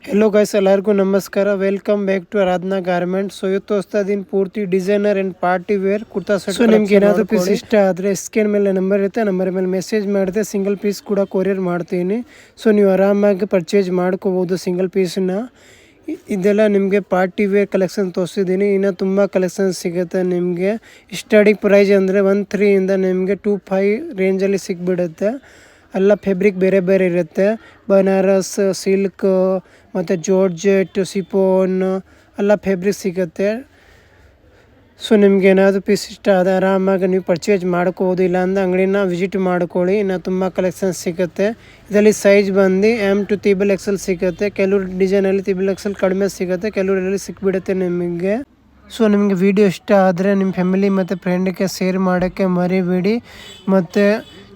Hello guys ಎಲ್ಲರಿಗೂ ನಮಸ್ಕಾರ welcome back to Aradhana garments. So ಇವತ್ತು ಹೊಸ್ತಾ ದಿನ ಪೂರ್ತಿ designer and party wear kurta set. So ನಿಮ್ಗೆ ಏನಾದರೂ ಪೀಸ್ ಇಷ್ಟ ಆದರೆ ಸ್ಕ್ರೀನ್ ಮೇಲೆ ನಂಬರ್ ಇರುತ್ತೆ, ನಂಬರ್ ಮೇಲೆ ಮೆಸೇಜ್ ಮಾಡಿದ್ರೆ ಸಿಂಗಲ್ ಪೀಸ್ ಕೂಡ ಕೊರಿಯರ್ ಮಾಡ್ತೀನಿ. ಸೊ ನೀವು ಆರಾಮಾಗಿ ಪರ್ಚೇಸ್ ಮಾಡ್ಕೋಬೋದು ಸಿಂಗಲ್ ಪೀಸನ್ನ. ಇದೆಲ್ಲ ನಿಮಗೆ ಪಾರ್ಟಿ ವೇರ್ ಕಲೆಕ್ಷನ್ ತೋರಿಸಿದ್ದೀನಿ. ಇನ್ನು ತುಂಬ ಕಲೆಕ್ಷನ್ ಸಿಗುತ್ತೆ ನಿಮಗೆ. ಸ್ಟಾರ್ಟಿಂಗ್ ಪ್ರೈಸ್ ಅಂದರೆ 1.3 ಇಂದ ನಿಮಗೆ 2.5 ರೇಂಜಲ್ಲಿ ಸಿಕ್ಬಿಡುತ್ತೆ. ಎಲ್ಲ ಫೆಬ್ರಿಕ್ ಬೇರೆ ಬೇರೆ ಇರುತ್ತೆ. ಬನಾರಸ್, ಸಿಲ್ಕ್ ಮತ್ತು ಜಾರ್ಜೆಟ್, ಸಿಫೋನ್ ಎಲ್ಲ ಫೆಬ್ರಿಕ್ ಸಿಗುತ್ತೆ. ಸೊ ನಿಮ್ಗೆ ಏನಾದರೂ ಪೀಸ್ ಇಷ್ಟ ಆದರೆ ಆರಾಮಾಗಿ ನೀವು ಪರ್ಚೇಸ್ ಮಾಡ್ಕೋಬೋದು, ಇಲ್ಲಾಂದರೆ ಅಂಗಡಿನ ವಿಸಿಟ್ ಮಾಡ್ಕೊಳ್ಳಿ. ಇನ್ನು ತುಂಬ ಕಲೆಕ್ಷನ್ ಸಿಗುತ್ತೆ. ಇದರಲ್ಲಿ ಸೈಜ್ ಬಂದು M2 XXL ಸಿಗುತ್ತೆ. ಕೆಲವರು ಡಿಸೈನಲ್ಲಿ XXL ಕಡಿಮೆ ಸಿಗುತ್ತೆ, ಕೆಲವರಲ್ಲಿ ಸಿಕ್ಬಿಡುತ್ತೆ ನಿಮಗೆ. ಸೊ ನಿಮಗೆ ವಿಡಿಯೋ ಇಷ್ಟ ಆದರೆ ನಿಮ್ಮ ಫ್ಯಾಮಿಲಿ ಮತ್ತು ಫ್ರೆಂಡ್ಗೆ ಶೇರ್ ಮಾಡೋಕ್ಕೆ ಮರಿಬೇಡಿ. ಮತ್ತು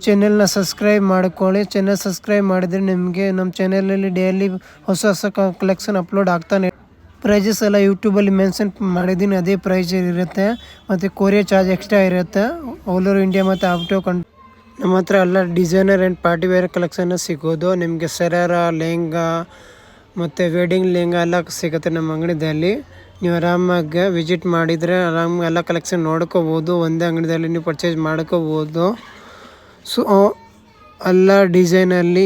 ಚಾನೆಲ್ನ ಸಬ್ಸ್ಕ್ರೈಬ್ ಮಾಡ್ಕೊಳ್ಳಿ. ಚಾನೆಲ್ ಸಬ್ಸ್ಕ್ರೈಬ್ ಮಾಡಿದರೆ ನಿಮಗೆ ನಮ್ಮ ಚಾನೆಲಲ್ಲಿ ಡೈಲಿ ಹೊಸ ಹೊಸ ಕಲೆಕ್ಷನ್ ಅಪ್ಲೋಡ್ ಆಗ್ತಾನೆ. ಪ್ರೈಸಸ್ ಎಲ್ಲ ಯೂಟ್ಯೂಬಲ್ಲಿ ಮೆನ್ಷನ್ ಮಾಡಿದ್ದೀನಿ, ಅದೇ ಪ್ರೈಸ್ ಇರುತ್ತೆ. ಮತ್ತು ಕೊರಿಯರ್ ಚಾರ್ಜ್ ಎಕ್ಸ್ಟ್ರಾ ಇರುತ್ತೆ. ಆಲ್ ಓವರ್ ಇಂಡಿಯಾ ಮತ್ತು ಔಟ್ ಆಫ್ ಕಂಟ್ರಿ ನಮ್ಮ ಹತ್ರ ಎಲ್ಲ ಡಿಸೈನರ್ ಆ್ಯಂಡ್ ಪಾರ್ಟಿ ವೇರ್ ಕಲೆಕ್ಷನ್ನ ಸಿಗೋದು. ನಿಮಗೆ ಸರಾರ, ಲೆಹಂಗಾ ಮತ್ತು ವೆಡ್ಡಿಂಗ್ ಲೆಹಂಗಾ ಎಲ್ಲ ಸಿಗುತ್ತೆ ನಮ್ಮ ಅಂಗಡಿಯಲ್ಲಿ. ನೀವು ಆರಾಮಾಗಿ ವಿಸಿಟ್ ಮಾಡಿದರೆ ಆರಾಮಾಗಿ ಎಲ್ಲ ಕಲೆಕ್ಷನ್ ನೋಡ್ಕೋಬೋದು. ಒಂದೇ ಅಂಗಡಿಯಲ್ಲಿ ನೀವು ಪರ್ಚೇಸ್ ಮಾಡ್ಕೋಬೋದು. ಸೊ ಎಲ್ಲ ಡಿಸೈನಲ್ಲಿ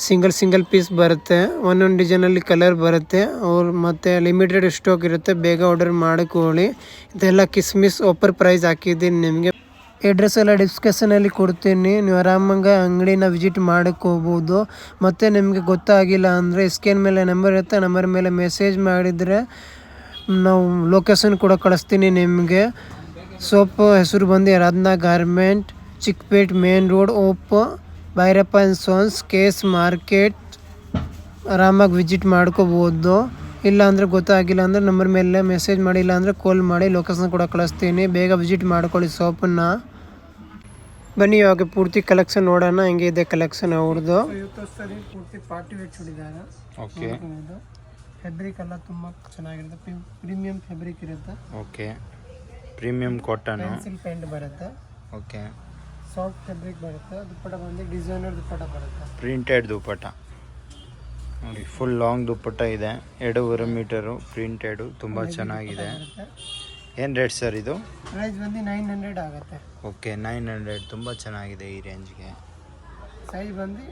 ಸಿಂಗಲ್ ಪೀಸ್ ಬರುತ್ತೆ. ಒಂದೊಂದು ಡಿಸೈನಲ್ಲಿ ಕಲರ್ ಬರುತ್ತೆ. ಮತ್ತು ಲಿಮಿಟೆಡ್ ಸ್ಟಾಕ್ ಇರುತ್ತೆ, ಬೇಗ ಆರ್ಡರ್ ಮಾಡ್ಕೊಳ್ಳಿ. ಇದೆಲ್ಲ ಕಿಸ್ಮಿಸ್ ಆಫರ್ ಪ್ರೈಸ್ ಹಾಕಿದ್ದೀನಿ ನಿಮಗೆ. ಅಡ್ರೆಸ್ ಎಲ್ಲ ಡಿಸ್ಕ್ರಿಪ್ಷನಲ್ಲಿ ಕೊಡ್ತೀನಿ, ನೀವು ಆರಾಮಾಗಿ ಅಂಗಡಿನ ವಿಸಿಟ್ ಮಾಡ್ಕೋಬೋದು. ಮತ್ತು ನಿಮಗೆ ಗೊತ್ತಾಗಿಲ್ಲ ಅಂದರೆ ಸ್ಕ್ರೀನ್ ಮೇಲೆ ನಂಬರ್ ಇರುತ್ತೆ, ನಂಬರ್ ಮೇಲೆ ಮೆಸೇಜ್ ಮಾಡಿದರೆ ನಾವು ಲೊಕೇಶನ್ ಕೂಡ ಕಳಿಸ್ತೀನಿ ನಿಮಗೆ. ಶಾಪ್ ಹೆಸರು ಬಂದು Aradhana garment, Chickpet main road, Bhyrappa and sons, KS market. ಆರಾಮಾಗಿ ವಿಸಿಟ್ ಮಾಡ್ಕೋಬೋದು. ಇಲ್ಲ ಅಂದರೆ ಗೊತ್ತಾಗಿಲ್ಲ ಅಂದರೆ ನಂಬರ್ ಮೇಲೆ ಮೆಸೇಜ್ ಮಾಡಿ, ಇಲ್ಲ ಅಂದರೆ ಕಾಲ್ ಮಾಡಿ, ಲೊಕೇಶನ್ ಕೂಡ ಕಳಿಸ್ತೀನಿ. ಬೇಗ ವಿಸಿಟ್ ಮಾಡ್ಕೊಳ್ಳಿ ಶಾಪನ್ನು. ಬನ್ನಿ ಇವಾಗ ಪೂರ್ತಿ ಕಲೆಕ್ಷನ್ ನೋಡೋಣ, ಹೆಂಗೆ ಇದೆ ಕಲೆಕ್ಷನ್ ಅವ್ರದ್ದು. ಪೂರ್ತಿ party wear churidar. Okay. Fabric ಎಲ್ಲ ತುಂಬ ಚೆನ್ನಾಗಿರುತ್ತೆ, ಪ್ರೀಮಿಯಂ ಫ್ಯಾಬ್ರಿಕ್ ಇರುತ್ತೆ. Okay, premium cotton, pencil pant ಬರುತ್ತೆ. ಓಕೆ, ಸಾಫ್ಟ್ ಫ್ಯಾಬ್ರಿಕ್ ಬರುತ್ತೆ. ದುಪ್ಪಟ್ಟ ಬಂದು ಡಿಸೈನರ್ ದುಪ್ಪಟ್ಟ ಬರುತ್ತೆ, ಪ್ರಿಂಟೆಡ್ ದುಪ್ಪಟ್ಟ ನೋಡಿ. ಫುಲ್ ಲಾಂಗ್ ದುಪ್ಪಟ್ಟ ಇದೆ, 2.5 ಮೀಟರು, ಪ್ರಿಂಟೆಡು, ತುಂಬ ಚೆನ್ನಾಗಿದೆ. ಏನು ರೇಟ್ ಸರ್ ಇದು? ಪ್ರೈಸ್ ಬಂದು 900 ಆಗುತ್ತೆ. ಓಕೆ, 900, ತುಂಬ ಚೆನ್ನಾಗಿದೆ ಈ ರೇಂಜ್ಗೆ. ಸೈಜ್ ಬಂದು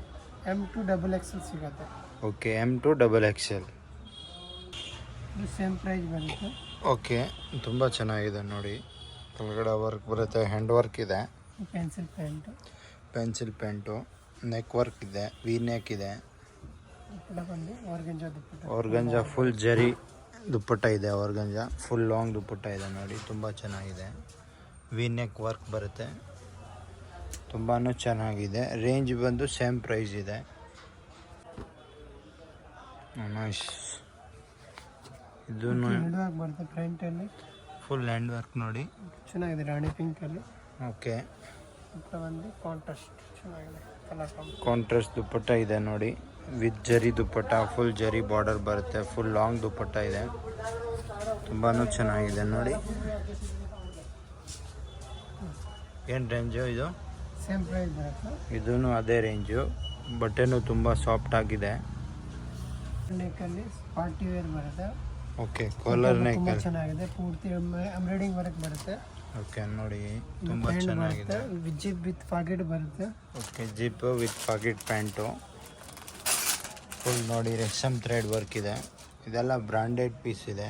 M2 XXL ಸಿಗುತ್ತೆ. Okay, M2 XXL. ಇದು ಸೇಮ್ ಪ್ರೈಸ್ ಬರುತ್ತೆ. ಓಕೆ, ತುಂಬ ಚೆನ್ನಾಗಿದೆ ನೋಡಿ. ಕೆಳಗಡೆ ವರ್ಕ್ ಬರುತ್ತೆ, ಹ್ಯಾಂಡ್ ವರ್ಕ್ ಇದೆ. ಪೆನ್ಸಿಲ್ ಪ್ಯಾಂಟು, ನೆಕ್ ವರ್ಕ್ ಇದೆ, ವಿ ನೆಕ್ ಇದೆ. ಆರ್ಗಂಜಾ ಫುಲ್ ಜರಿ ದುಪ್ಪಟ್ಟ ಇದೆ. ಆರ್ಗಂಜಾ ಫುಲ್ ಲಾಂಗ್ ದುಪ್ಪಟ್ಟ ಇದೆ ನೋಡಿ, ತುಂಬ ಚೆನ್ನಾಗಿದೆ. ವಿ ನೆಕ್ ವರ್ಕ್ ಬರುತ್ತೆ, ತುಂಬಾ ಚೆನ್ನಾಗಿದೆ. ರೇಂಜ್ ಬಂದು ಸೇಮ್ ಪ್ರೈಸ್ ಇದೆ. ನೈಸ್. ಇದು ಬರುತ್ತೆ ಫ್ರಂಟಲ್ಲಿ ಫುಲ್ ಹ್ಯಾಂಡ್ ವರ್ಕ್ ನೋಡಿ, ಚೆನ್ನಾಗಿದೆ. ರಾಣಿ ಪಿಂಕಲ್ಲಿ. ಓಕೆ, ಬಂದು ಕಾಂಟ್ರಾಸ್ಟ್ ಚೆನ್ನಾಗಿದೆ, ಕಾಂಟ್ರಾಸ್ಟ್ ದುಪ್ಪಟ್ಟ ಇದೆ ನೋಡಿ, ವಿತ್ ಜರಿ ದುಪ್ಪಟ್ಟ. ಫುಲ್ ಜರಿ ಬಾರ್ಡರ್ ಬರುತ್ತೆ, ಫುಲ್ ಲಾಂಗ್ ದುಪ್ಪಟ್ಟ ಇದೆ, ತುಂಬಾ ಚೆನ್ನಾಗಿದೆ ನೋಡಿ. ಏನು ರೇಂಜು ಇದು? ಸೇಮ್ ಪ್ರೈಸ್ ಬರುತ್ತೆ. ಇದೂ ಅದೇ ರೇಂಜು, ಬಟ್ಟೆನೂ ತುಂಬ ಸಾಫ್ಟ್ ಆಗಿದೆ. ನೆಕ್ಕಲ್ಲಿ ಪಾರ್ಟಿ ವೇರ್ ಬರುತ್ತೆ. ಓಕೆ, ಕಾಲರ್ ನೆಕ್ ಚೆನ್ನಾಗಿದೆ, ಪೂರ್ತಿ ಎಂಬ್ರಾಯ್ಡಿಂಗ್ ವರ್ಕ್ ಬರುತ್ತೆ. ಓಕೆ ನೋಡಿ, ತುಂಬ ಚೆನ್ನಾಗಿದೆ. ಜಿಪ್ ವಿತ್ ಪಾಕೆಟ್ ಬರುತ್ತೆ. Okay, zip with packet pant. Full ನೋಡಿ ರೆಕ್ಸಮ್ ಥ್ರೆಡ್ ವರ್ಕ್ ಇದೆ. ಇದೆಲ್ಲ ಬ್ರಾಂಡೆಡ್ ಪೀಸ್ ಇದೆ.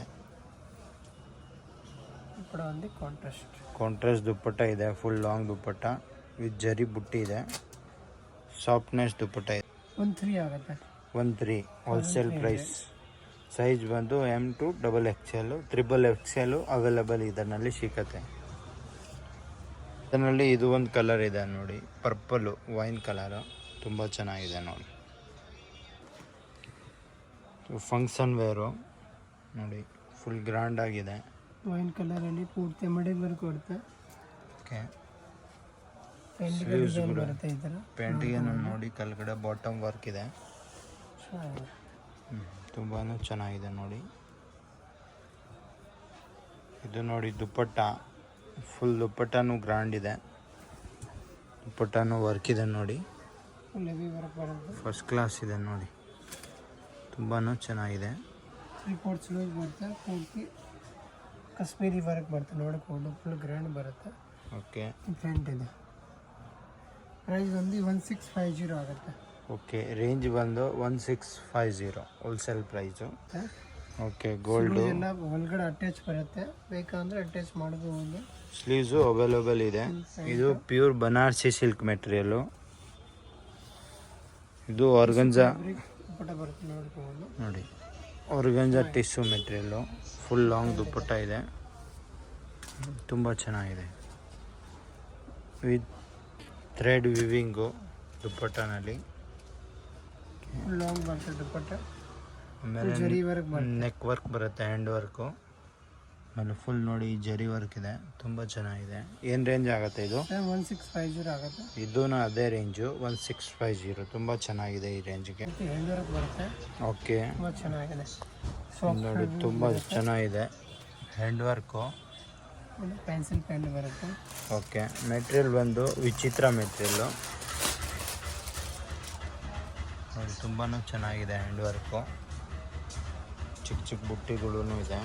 ಕಾಂಟ್ರಾಸ್ಟ್ ದುಪ್ಪಟ್ಟ ಇದೆ, ಫುಲ್ ಲಾಂಗ್ ದುಪ್ಪಟ್ಟ ವಿತ್ ಜರಿ ಬುಟ್ಟಿ ಇದೆ. ಸಾಫ್ಟ್ನೆಸ್ ದುಪ್ಪಟ್ಟ ಇದೆ. 1.3 ಆಗುತ್ತೆ. 1.3 ಹೋಲ್ಸೇಲ್ ಪ್ರೈಸ್. ಸೈಜ್ ಬಂದು M2 XXL, XXL ಅವೈಲೇಬಲ್ ಇದರಲ್ಲಿ ಸಿಗುತ್ತೆ. ಇದರಲ್ಲಿ ಇದು ಒಂದು ಕಲರ್ ಇದೆ ನೋಡಿ, ಪರ್ಪಲು ವೈನ್ ಕಲರು, ತುಂಬ ಚೆನ್ನಾಗಿದೆ ನೋಡಿ. ಫಂಕ್ಷನ್ ವೇರು ನೋಡಿ, ಫುಲ್ ಗ್ರ್ಯಾಂಡ್ ಆಗಿದೆ. ವೈನ್ ಕಲರಲ್ಲಿ ಪೂರ್ತಿ ಎಂಬ್ರಾಯ್ಡಿಂಗ್ ವರ್ಕ್ ಬರುತ್ತೆ. ಓಕೆ, ಬರುತ್ತೆ. ಪ್ಯಾಂಟಿಗೆ ನೋಡಿ ಕೆಳಗಡೆ ಬಾಟಮ್ ವರ್ಕ್ ಇದೆ, ತುಂಬಾ ಚೆನ್ನಾಗಿದೆ ನೋಡಿ. ಇದು ನೋಡಿ ದುಪ್ಪಟ್ಟ, ಫುಲ್ ದುಪ್ಪಟ್ಟನೂ ಗ್ರ್ಯಾಂಡ್ ಇದೆ, ದುಪ್ಪಟ್ಟನೂ ವರ್ಕ್ ಇದೆ ನೋಡಿ, ಫಸ್ಟ್ ಕ್ಲಾಸ್ ಇದೆ ನೋಡಿ. ತುಂಬಾ ಚೆನ್ನಾಗಿದೆ. 3/4 ಸ್ಲೀವ್ ಬರುತ್ತೆ, ಪೂರ್ತಿ ಕಾಶ್ಮೀರಿ ವರ್ಕ್ ಬರುತ್ತೆ, ನೋಡ್ಕೊಂಡು ಫುಲ್ ಗ್ರ್ಯಾಂಡ್ ಬರುತ್ತೆ. ಓಕೆ ಫ್ರಂಟ್ ಇದೆ. ಪ್ರೈಸ್ ಒಂದು 1650 ಆಗುತ್ತೆ. ಓಕೆ, ರೇಂಜ್ ಬಂದು 1650 ಹೋಲ್ಸೇಲ್ ಪ್ರೈಸು. ಓಕೆ, ಗೋಲ್ಡು ಎಲ್ಲ ಒಳಗಡೆ ಅಟ್ಯಾಚ್ ಬರುತ್ತೆ, ಬೇಕಂದ್ರೆ ಅಟ್ಯಾಚ್ ಮಾಡ್ಬೋದು. ಸ್ಲೀವ್ಸು ಅವೈಲೇಬಲ್ ಇದೆ. ಇದು ಪ್ಯೂರ್ ಬನಾರಸಿ ಸಿಲ್ಕ್ ಮೆಟೀರಿಯಲು. ಇದು ಆರ್ಗಂಜಾ ದುಪ್ಪಟ್ಟ ಬರುತ್ತೆ, ನೋಡ್ಬೋದು. ನೋಡಿ, organza tissue material, full long dupatta ಇದೆ, ತುಂಬ ಚೆನ್ನಾಗಿದೆ. ವಿತ್ ಥ್ರೆಡ್ ವಿವಿಂಗು ದುಪ್ಪಟ್ಟನಲ್ಲಿ. ಫುಲ್ ಲಾಂಗ್ ಬರುತ್ತೆ ದುಪ್ಪಟ್ಟ. ಆಮೇಲೆ ಜರಿ ವರ್ಕ್ ಬರುತ್ತೆ, ನೆಕ್ ವರ್ಕ್ ಬರುತ್ತೆ, ಹ್ಯಾಂಡ್ ವರ್ಕು. ಆಮೇಲೆ ಫುಲ್ ನೋಡಿ ಜರಿ ವರ್ಕ್ ಇದೆ, ತುಂಬ ಚೆನ್ನಾಗಿದೆ. ಏನು ರೇಂಜ್ ಆಗುತ್ತೆ ಇದು? 1650 ಆಗುತ್ತೆ. ಇದೂ ಅದೇ ರೇಂಜು, 1650. ತುಂಬ ಚೆನ್ನಾಗಿದೆ ಈ ರೇಂಜ್ಗೆ. ಹ್ಯಾಂಡ್ ವರ್ಕ್ ಬರುತ್ತೆ. ಓಕೆ, ತುಂಬ ಚೆನ್ನಾಗಿದೆ. ನೋಡಿ ತುಂಬ ಚೆನ್ನಾಗಿದೆ ಹ್ಯಾಂಡ್ ವರ್ಕು. ಪೆನ್ಸಿಲ್ ಪೆನ್ ಬರುತ್ತೆ. ಓಕೆ, ಮೆಟೀರಿಯಲ್ ಬಂದು ವಿಚಿತ್ರ ಮೆಟೀರಿಯಲ್ಲು. ನೋಡಿ ತುಂಬಾ ಚೆನ್ನಾಗಿದೆ ಹ್ಯಾಂಡ್ ವರ್ಕು. ಚಿಕ್ಕ ಚಿಕ್ಕ ಬುಟ್ಟಿಗಳೂ ಇದೆ.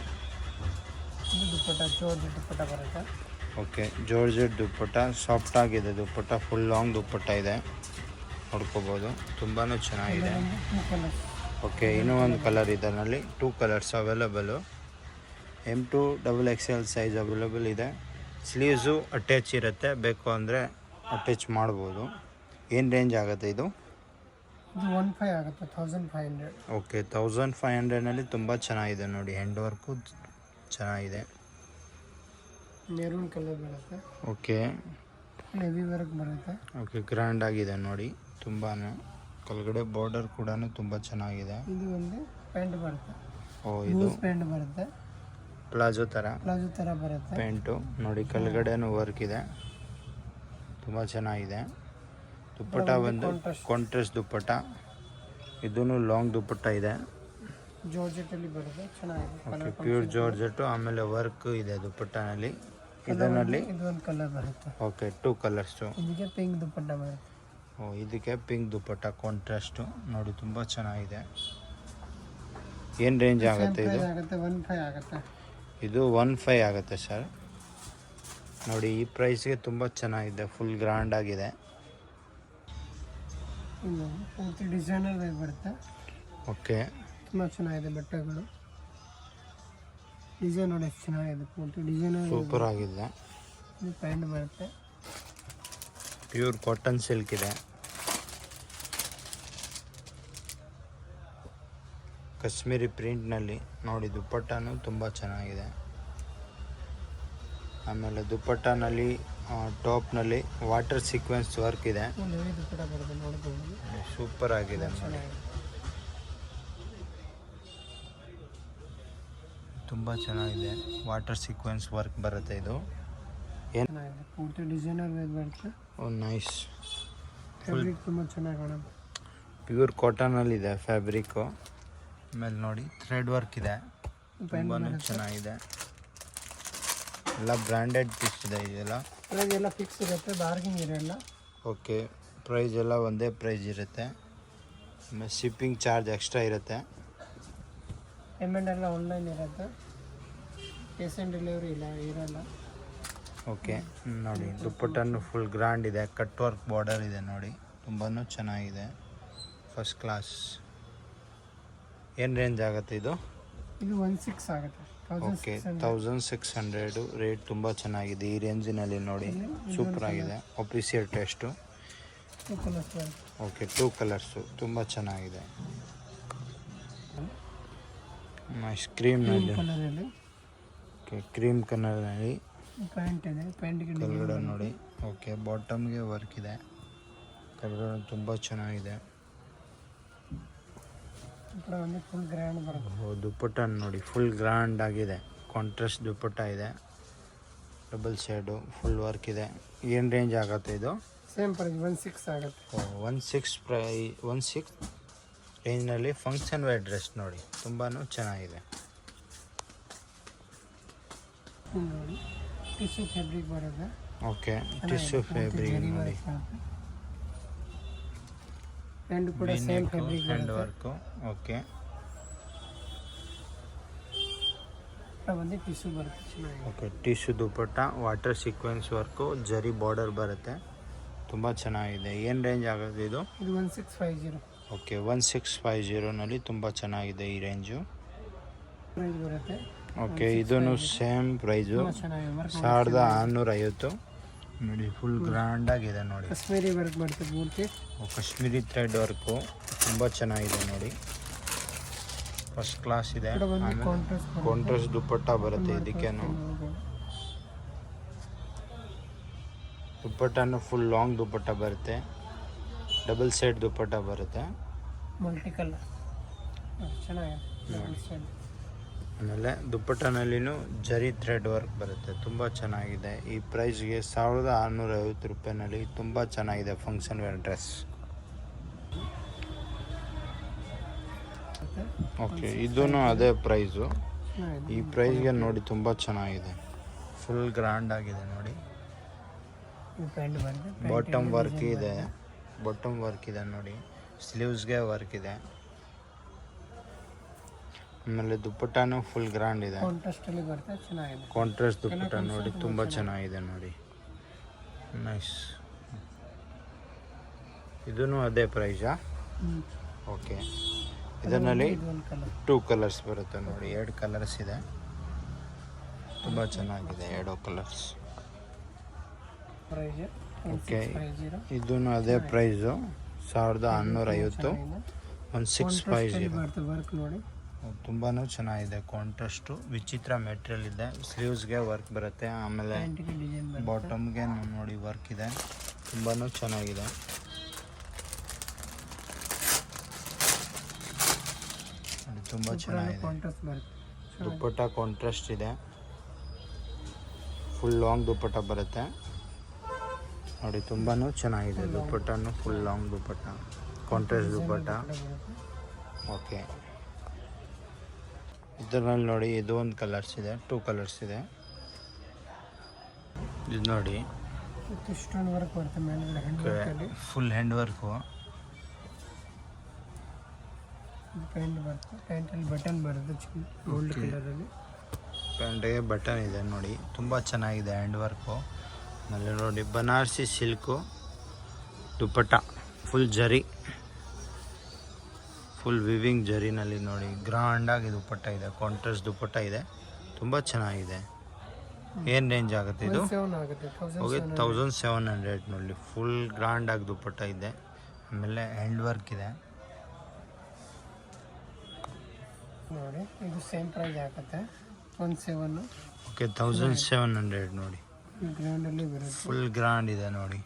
ಇದು ದುಪ್ಪಟ್ಟ, ಜೋರ್ಜೆಟ್ ದುಪ್ಪಟ್ಟ ಬರುತ್ತೆ. ಓಕೆ, ಜೋರ್ಜೆಟ್ ದುಪ್ಪಟ್ಟ, ಸಾಫ್ಟ್ ಆಗಿದೆ ದುಪ್ಪಟ್ಟ, ಫುಲ್ ಲಾಂಗ್ ದುಪ್ಪಟ್ಟ ಇದೆ, ನೋಡ್ಕೋಬೋದು. ತುಂಬಾ ಚೆನ್ನಾಗಿದೆ. 2 ಕಲರ್ಸ್. ಓಕೆ, ಇನ್ನೂ ಒಂದು ಕಲರ್ ಇದರಲ್ಲಿ 2 colours available. M2 XXL size available ಇದೆ. ಸ್ಲೀವ್ಸು ಅಟ್ಯಾಚ್ ಇರುತ್ತೆ, ಬೇಕು ಅಂದರೆ ಅಟ್ಯಾಚ್ ಮಾಡ್ಬೋದು. ಏನು ರೇಂಜ್ ಆಗುತ್ತೆ ಇದು? ಇದು 15 ಆಗುತ್ತೆ, 1500. ಓಕೆ, 1500ನಲ್ಲಿ ತುಂಬ ಚೆನ್ನಾಗಿದೆ ನೋಡಿ, ಹ್ಯಾಂಡ್ ವರ್ಕು ಚೆನ್ನಾಗಿದೆ. ಮೆರೂನ್ ಕಲರ್ ಬರುತ್ತೆ. ಓಕೆ, ಹೆವಿ ವರ್ಕ್ ಬರುತ್ತೆ. ಓಕೆ, ಗ್ರ್ಯಾಂಡ್ ಆಗಿದೆ ನೋಡಿ ತುಂಬಾ. ಕೆಳಗಡೆ ಬಾರ್ಡರ್ ಕೂಡ ತುಂಬ ಚೆನ್ನಾಗಿದೆ. ಇದು ಒಂದು ಪ್ಯಾಂಟ್ ಬರುತ್ತೆ. ಓ, ಇದು ಪ್ಯಾಂಟ್ ಬರುತ್ತೆ, ಪ್ಲಾಜೋ ಥರ ಬರುತ್ತೆ ಪ್ಯಾಂಟು. ನೋಡಿ ಕೆಳಗಡೆನೂ ವರ್ಕ್ ಇದೆ, ತುಂಬ ಚೆನ್ನಾಗಿದೆ. ದುಪ್ಪಟ್ಟ ಬಂದು ಕಾಂಟ್ರಾಸ್ಟ್ ದುಪ್ಪಟ್ಟ. ಇದೂ ಲಾಂಗ್ ದುಪ್ಪಟ್ಟ ಇದೆ. ಜಾರ್ಜೆಟಲ್ಲಿ ಬರುತ್ತೆ, ಚೆನ್ನಾಗಿದೆ. Okay, pure georgette. ಆಮೇಲೆ ವರ್ಕ್ ಇದೆ ದುಪ್ಪಟ್ಟನಲ್ಲಿ. ಇದರಲ್ಲಿ ಇದೊಂದು ಕಲರ್ ಬರುತ್ತೆ. Okay, 2 colours. ಇದಕ್ಕೆ ಪಿಂಕ್ ದುಪ್ಪಟ್ಟ ಬರುತ್ತೆ. ಓ, ಇದಕ್ಕೆ ಪಿಂಕ್ ದುಪ್ಪಟ್ಟ ಕಾಂಟ್ರಾಸ್ಟು. ನೋಡಿ ತುಂಬ ಚೆನ್ನಾಗಿದೆ. ಏನು ರೇಂಜ್ ಆಗುತ್ತೆ ಇದು? ಆಗುತ್ತೆ 15 ಆಗುತ್ತೆ. ಇದು 15 ಆಗುತ್ತೆ ಸರ್. ನೋಡಿ ಈ ಪ್ರೈಸ್ಗೆ ತುಂಬ ಚೆನ್ನಾಗಿದೆ, ಫುಲ್ ಗ್ರ್ಯಾಂಡ್ ಆಗಿದೆ. ಇದು ಪೂರ್ತಿ ಡಿಸೈನರ್ ಬರುತ್ತೆ. ಓಕೆ, ತುಂಬ ಚೆನ್ನಾಗಿದೆ ಬಟ್ಟೆಗಳು. ಡಿಸೈನ್ ನೋಡಿ ಎಷ್ಟು ಚೆನ್ನಾಗಿದೆ, ಪೂರ್ತಿ ಡಿಸೈನರ್. ಸೂಪರ್ ಆಗಿದೆ. ಇದು ಪ್ಯಾಂಟ್ ಬರುತ್ತೆ. ಪ್ಯೂರ್ ಕಾಟನ್ ಸಿಲ್ಕ್ ಇದೆ. ಕಾಶ್ಮೀರಿ ಪ್ರಿಂಟ್ನಲ್ಲಿ ನೋಡಿ ದುಪ್ಪಟ್ಟನೂ ತುಂಬ ಚೆನ್ನಾಗಿದೆ. ಆಮೇಲೆ ದುಪ್ಪಟ್ಟನಲ್ಲಿ ಟಾಪ್ನಲ್ಲಿ ವಾಟರ್ ಸೀಕ್ವೆನ್ಸ್ ವರ್ಕ್ ಇದೆ, ಒಂದು ಹೆವಿ ದುಪ್ಪಟ್ಟ ಬರುತ್ತೆ, ನೋಡ್ಬೋದು. ಸೂಪರ್ ಆಗಿದೆ ನೋಡಿ, ತುಂಬ ಚೆನ್ನಾಗಿದೆ. ವಾಟರ್ ಸೀಕ್ವೆನ್ಸ್ ವರ್ಕ್ ಬರುತ್ತೆ ಇದು. ಏನು ಚೆನ್ನಾಗಿದೆ, ಪೂರ್ತಿ ಡಿಸೈನರ್ ಬರುತ್ತೆ. ಓ, ನೈಸ್. ಫ್ಯಾಬ್ರಿಕ್ ತುಂಬ ಚೆನ್ನಾಗಿ ಕಾಣುತ್ತೆ. ಪ್ಯೂರ್ ಕಾಟನಲ್ಲಿದೆ ಫ್ಯಾಬ್ರಿಕ್ಕು. ಆಮೇಲೆ ನೋಡಿ ಥ್ರೆಡ್ ವರ್ಕ್ ಇದೆ, ತುಂಬಾ ಚೆನ್ನಾಗಿದೆ. ಎಲ್ಲ ಬ್ರ್ಯಾಂಡೆಡ್ ಪೀಸ್ ಇದೆ ಇದೆಲ್ಲ. ಪ್ರೈಸ್ ಎಲ್ಲ ಫಿಕ್ಸ್ ಇರುತ್ತೆ, ಬಾರ್ಗಿಂಗ್ ಇರಲ್ಲ. ಓಕೆ, ಪ್ರೈಸ್ ಎಲ್ಲ ಒಂದೇ ಪ್ರೈಸ್ ಇರುತ್ತೆ. ಆಮೇಲೆ ಶಿಪ್ಪಿಂಗ್ ಚಾರ್ಜ್ ಎಕ್ಸ್ಟ್ರಾ ಇರುತ್ತೆ. ಪೇಮೆಂಟ್ ಎಲ್ಲ ಆನ್ಲೈನ್ ಇರುತ್ತೆ, ಕ್ಯಾಶ್ ಆನ್ ಡೆಲಿವರಿ ಇರಲ್ಲ. ಓಕೆ, ನೋಡಿ ದುಪ್ಪಟ್ಟನ್ನು ಫುಲ್ ಗ್ರ್ಯಾಂಡ್ ಇದೆ, ಕಟ್ ವರ್ಕ್ ಬಾರ್ಡರ್ ಇದೆ ನೋಡಿ, ತುಂಬಾ ಚೆನ್ನಾಗಿದೆ, ಫಸ್ಟ್ ಕ್ಲಾಸ್. ಏನು ರೇಂಜ್ ಆಗುತ್ತೆ ಇದು? ಇದು 16 ಆಗುತ್ತೆ. Okay, 1600 rate. ತುಂಬ ಚೆನ್ನಾಗಿದೆ ಈ ರೇಂಜಿನಲ್ಲಿ ನೋಡಿ, ಸೂಪರ್ ಆಗಿದೆ. Appreciate test. 2 colours. Okay, 2 colours ತುಂಬ ಚೆನ್ನಾಗಿದೆ. ನೈಸ್, ಕ್ರೀಮ್ನಲ್ಲಿ. ಕಲರಲ್ಲಿ ಓಕೆ, ಕ್ರೀಮ್ ಕಲರ್ನಲ್ಲಿ ಪ್ಯಾಂಟ್ ಇದೆ, ಪ್ಯಾಂಟ್ಗೆ ಕೆಳಗಡೆ ನೋಡಿ. ಓಕೆ, ಬಾಟಮ್ಗೆ ವರ್ಕ್ ಇದೆ, ಕೆಳಗಡೆ ತುಂಬ ಚೆನ್ನಾಗಿದೆ. ಒಂದು ಫುಲ್ ಗ್ರ್ಯಾಂಡ್ ಬರುತ್ತೆ. ದುಪ್ಪಟ್ಟ ನೋಡಿ ಫುಲ್ ಗ್ರ್ಯಾಂಡ್ ಆಗಿದೆ, ಕಾಂಟ್ರಾಸ್ಟ್ ದುಪ್ಪಟ್ಟ ಇದೆ, ಡಬಲ್ ಶೇಡು, ಫುಲ್ ವರ್ಕ್ ಇದೆ. ಏನು ರೇಂಜ್ ಆಗುತ್ತೆ ಇದು? ಸೇಮ್ ಪ್ರೈಸ್ 16 ಆಗುತ್ತೆ. 16 ರೇಂಜ್ನಲ್ಲಿ ಫಂಕ್ಷನ್ ವೇರ್ ಡ್ರೆಸ್ ನೋಡಿ, ತುಂಬಾ ಚೆನ್ನಾಗಿದೆ. ನೋಡಿ ಟಿಶ್ಯೂ ಫ್ಯಾಬ್ರಿಕ್ ಬರುತ್ತೆ. ಓಕೆ, ಟಿಶ್ಯೂ ಫ್ಯಾಬ್ರಿಕ್ ನೋಡಿ, ಪ್ಯಾಂಟ್ ಕೂಡ ಸೇಮ್ ಫ್ಯಾಬ್ರಿಕ್ ಹ್ಯಾಂಡ್ ಬರುತ್ತೆ. ವರ್ಕು. ಓಕೆ, ಬಂದು ಟಿಶ್ಯೂ ಬರುತ್ತೆ ಚೆನ್ನಾಗಿ. ಓಕೆ, ಟಿಶ್ಯೂ ದುಪ್ಪಟ್ಟ, ವಾಟರ್ ಸೀಕ್ವೆನ್ಸ್ ವರ್ಕು, ಜರಿ ಬಾರ್ಡರ್ ಬರುತ್ತೆ, ತುಂಬ ಚೆನ್ನಾಗಿದೆ. ಏನು ರೇಂಜ್ ಆಗುತ್ತೆ ಇದು? ಇದು 1650 ಓಕೆ, 1650ನಲ್ಲಿ ತುಂಬ ಚೆನ್ನಾಗಿದೆ ಈ ರೇಂಜು. ಪ್ರೈಸ್ ಬರುತ್ತೆ. ಓಕೆ, ಇದೂ ಸೇಮ್ ಪ್ರೈಸು, ತುಂಬ ಚೆನ್ನಾಗಿದೆ. ವರ್ಕ್ 1650 ನೋಡಿ. ಫುಲ್ ಗ್ರ್ಯಾಂಡಾಗಿದೆ ನೋಡಿ. ಕಾಶ್ಮೀರಿ ವರ್ಕ್ ಬರುತ್ತೆ ಪೂರ್ತಿ. ಕಾಶ್ಮೀರಿ ಥ್ರೆಡ್ ವರ್ಕು ತುಂಬ ಚೆನ್ನಾಗಿದೆ ನೋಡಿ, ಫಸ್ಟ್ ಕ್ಲಾಸ್ ಇದೆ. ಕಾಂಟ್ರಾಸ್ಟ್ ದುಪ್ಪಟ್ಟ ಬರುತ್ತೆ ಇದಕ್ಕೇನು. ದುಪ್ಪಟ್ಟನು ಫುಲ್ ಲಾಂಗ್ ದುಪ್ಪಟ್ಟ ಬರುತ್ತೆ, ಡಬಲ್ ಸೈಡ್ ದುಪ್ಪಟ್ಟ ಬರುತ್ತೆ. ಮಲ್ಟಿ ಕಲರ್ ಚೆನ್ನಾಗಿದೆ. ಆಮೇಲೆ ದುಪ್ಪಟ್ಟನಲ್ಲಿನೂ ಜರಿ ಥ್ರೆಡ್ ವರ್ಕ್ ಬರುತ್ತೆ, ತುಂಬ ಚೆನ್ನಾಗಿದೆ. ಈ ಪ್ರೈಸ್ಗೆ 1650 ರೂಪಾಯಿನಲ್ಲಿ ತುಂಬ ಚೆನ್ನಾಗಿದೆ ಫಂಕ್ಷನ್ ವೇರ್ ಡ್ರೆಸ್. ಓಕೆ, ಇದೂ ಅದೇ ಪ್ರೈಸು. ಈ ಪ್ರೈಸ್ಗೆ ನೋಡಿ ತುಂಬ ಚೆನ್ನಾಗಿದೆ, ಫುಲ್ ಗ್ರ್ಯಾಂಡ್ ಆಗಿದೆ ನೋಡಿ. ಬಾಟಮ್ ವರ್ಕ್ ಇದೆ, ಬಾಟಮ್ ವರ್ಕ್ ಇದೆ ನೋಡಿ, ಸ್ಲೀವ್ಸ್ಗೆ ವರ್ಕ್ ಇದೆ. ಆಮೇಲೆ ದುಪ್ಪಟ್ಟನೂ ಫುಲ್ ಗ್ರ್ಯಾಂಡ್ ಇದೆ, ಕಾಂಟ್ರಾಸ್ಟ್ ದುಪ್ಪಟ್ಟ ನೋಡಿ, ತುಂಬ ಚೆನ್ನಾಗಿದೆ ನೋಡಿ, ನೈಸ್. ಇದೂ ಅದೇ ಪ್ರೈಸಾ? ಓಕೆ, ಇದರಲ್ಲಿ 2 ಕಲರ್ಸ್ ಬರುತ್ತೆ ನೋಡಿ, 2 ಕಲರ್ಸ್ ಇದೆ, ತುಂಬ ಚೆನ್ನಾಗಿದೆ 2 ಕಲರ್ಸ್. ಓಕೆ, ಇದೂ ಅದೇ ಪ್ರೈಸು 1650, 1650. ವರ್ಕ್ ನೋಡಿ ತುಂಬಾ ಚೆನ್ನಾಗಿದೆ. ಕಾಂಟ್ರಾಸ್ಟು ವಿಚಿತ್ರ ಮೆಟೀರಿಯಲ್ ಇದೆ, ಸ್ಲೀವ್ಸ್ಗೆ ವರ್ಕ್ ಬರುತ್ತೆ, ಆಮೇಲೆ ಬಾಟಮ್ಗೆ ನೋಡಿ ವರ್ಕ್ ಇದೆ, ತುಂಬಾ ಚೆನ್ನಾಗಿದೆ. ತುಂಬ ಚೆನ್ನಾಗಿದೆ. ದುಪ್ಪಟ್ಟ ಕಾಂಟ್ರಾಸ್ಟ್ ಇದೆ, ಫುಲ್ ಲಾಂಗ್ ದುಪ್ಪಟ್ಟ ಬರುತ್ತೆ ನೋಡಿ, ತುಂಬಾ ಚೆನ್ನಾಗಿದೆ. ದುಪ್ಪಟ್ಟನು ಫುಲ್ ಲಾಂಗ್ ದುಪ್ಪಟ್ಟ, ಕಾಂಟ್ರಾಸ್ಟ್ ದುಪ್ಪಟ್ಟ. ಓಕೆ, ಇದರಲ್ಲಿ ನೋಡಿ, ಇದು ಒಂದು ಕಲರ್ಸ್ ಇದೆ, 2 ಕಲರ್ಸ್ ಇದೆ. ಇದು ನೋಡಿ, ಸ್ಟೋನ್ ವರ್ಕ್ ಬರುತ್ತೆ ಮೇಲ್ಗಡೆ, ಫುಲ್ ಹ್ಯಾಂಡ್ ವರ್ಕು. ಪ್ಯಾಂಟ್ ಬರುತ್ತೆ, ಪ್ಯಾಂಟಲ್ಲಿ ಬಟನ್ ಬರುತ್ತೆ ಗೋಲ್ಡ್ ಕಲರಲ್ಲಿ. ಪ್ಯಾಂಟಿಗೆ ಬಟನ್ ಇದೆ ನೋಡಿ, ತುಂಬ ಚೆನ್ನಾಗಿದೆ ಹ್ಯಾಂಡ್ ವರ್ಕು. ಆಮೇಲೆ ನೋಡಿ, ಬನಾರಸಿ ಸಿಲ್ಕು ದುಪ್ಪಟ್ಟ, ಫುಲ್ ಜರಿ, ಫುಲ್ ವಿವಿಂಗ್ ಜರಿನಲ್ಲಿ ನೋಡಿ, ಗ್ರ್ಯಾಂಡಾಗಿ ದುಪ್ಪಟ್ಟ ಇದೆ, ಕಾಂಟ್ರಾಸ್ಟ್ ದುಪ್ಪಟ್ಟ ಇದೆ, ತುಂಬ ಚೆನ್ನಾಗಿದೆ. ಏನು ರೇಂಜ್ ಆಗುತ್ತೆ ಇದು? ಓಕೆ, 1700 ನೋಡಿ, ಫುಲ್ ಗ್ರ್ಯಾಂಡಾಗಿ ದುಪ್ಪಟ್ಟ ಇದೆ. ಆಮೇಲೆ ಹ್ಯಾಂಡ್ ವರ್ಕ್ ಇದೆ ನೋಡಿ, ಇದು ಸೇಮ್ ಪ್ರೈಸ್ ಆಗುತ್ತೆ 17. ಓಕೆ, 1700 ನೋಡಿ, ಗ್ರ್ಯಾಂಡಲ್ಲಿ ಬರುತ್ತೆ, ಫುಲ್ ಗ್ರ್ಯಾಂಡ್ ಇದೆ ನೋಡಿ.